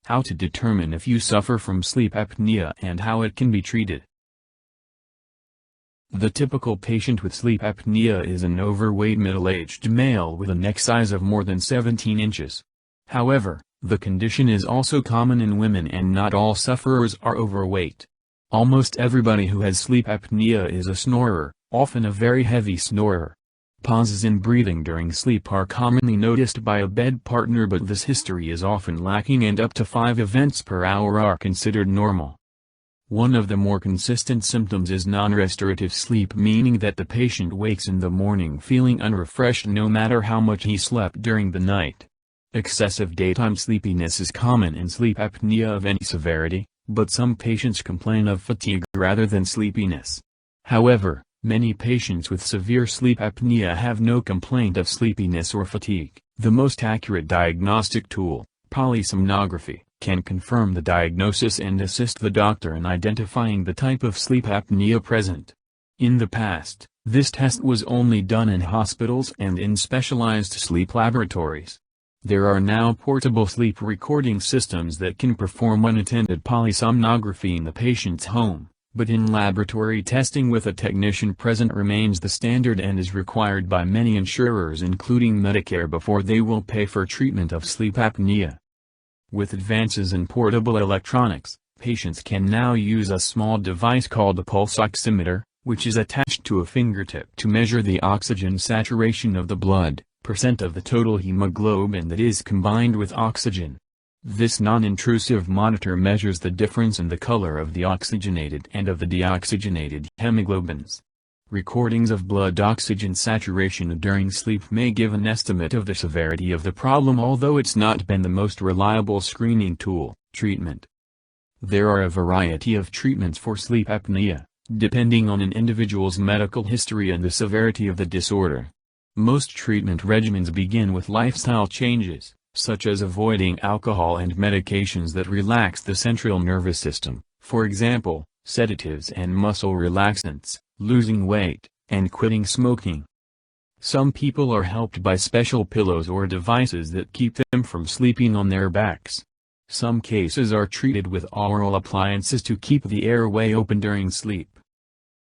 How to determine if you suffer from sleep apnea and how it can be treated. The typical patient with sleep apnea is an overweight middle-aged male with a neck size of more than 17 inches. However, the condition is also common in women and not all sufferers are overweight. Almost everybody who has sleep apnea is a snorer, often a very heavy snorer. Pauses in breathing during sleep are commonly noticed by a bed partner, but this history is often lacking and up to 5 events per hour are considered normal. One of the more consistent symptoms is nonrestorative sleep, meaning that the patient wakes in the morning feeling unrefreshed no matter how much he slept during the night. Excessive daytime sleepiness is common in sleep apnea of any severity, but some patients complain of fatigue rather than sleepiness. However, many patients with severe sleep apnea have no complaint of sleepiness or fatigue. The most accurate diagnostic tool, polysomnography, can confirm the diagnosis and assist the doctor in identifying the type of sleep apnea present. In the past, this test was only done in hospitals and in specialized sleep laboratories. There are now portable sleep recording systems that can perform unattended polysomnography in the patient's home, but in-laboratory testing with a technician present remains the standard and is required by many insurers including Medicare before they will pay for treatment of sleep apnea. With advances in portable electronics, patients can now use a small device called a pulse oximeter, which is attached to a fingertip to measure the oxygen saturation of the blood, % of the total hemoglobin that is combined with oxygen. This non-intrusive monitor measures the difference in the color of the oxygenated and of the deoxygenated hemoglobins. Recordings of blood oxygen saturation during sleep may give an estimate of the severity of the problem, although it's not been the most reliable screening tool. Treatment. There are a variety of treatments for sleep apnea, depending on an individual's medical history and the severity of the disorder. Most treatment regimens begin with lifestyle changes, such as avoiding alcohol and medications that relax the central nervous system, for example, sedatives and muscle relaxants, losing weight, and quitting smoking. Some people are helped by special pillows or devices that keep them from sleeping on their backs. Some cases are treated with oral appliances to keep the airway open during sleep.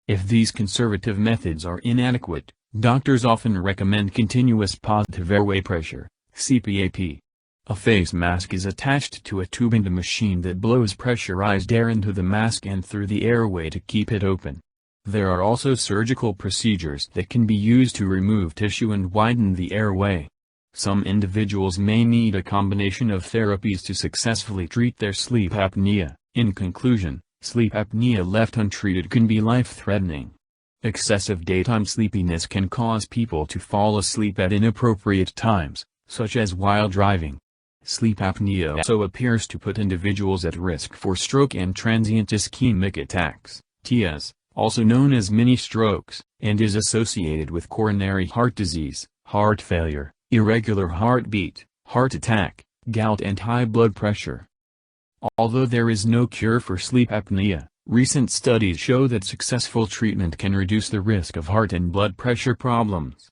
If these conservative methods are inadequate, doctors often recommend continuous positive airway pressure, CPAP. A face mask is attached to a tube in the machine that blows pressurized air into the mask and through the airway to keep it open. There are also surgical procedures that can be used to remove tissue and widen the airway. Some individuals may need a combination of therapies to successfully treat their sleep apnea. In conclusion, sleep apnea left untreated can be life-threatening. Excessive daytime sleepiness can cause people to fall asleep at inappropriate times, such as while driving. Sleep apnea also appears to put individuals at risk for stroke and transient ischemic attacks, TIAs, also known as mini-strokes, and is associated with coronary heart disease, heart failure, irregular heartbeat, heart attack, gout and high blood pressure. Although there is no cure for sleep apnea, recent studies show that successful treatment can reduce the risk of heart and blood pressure problems.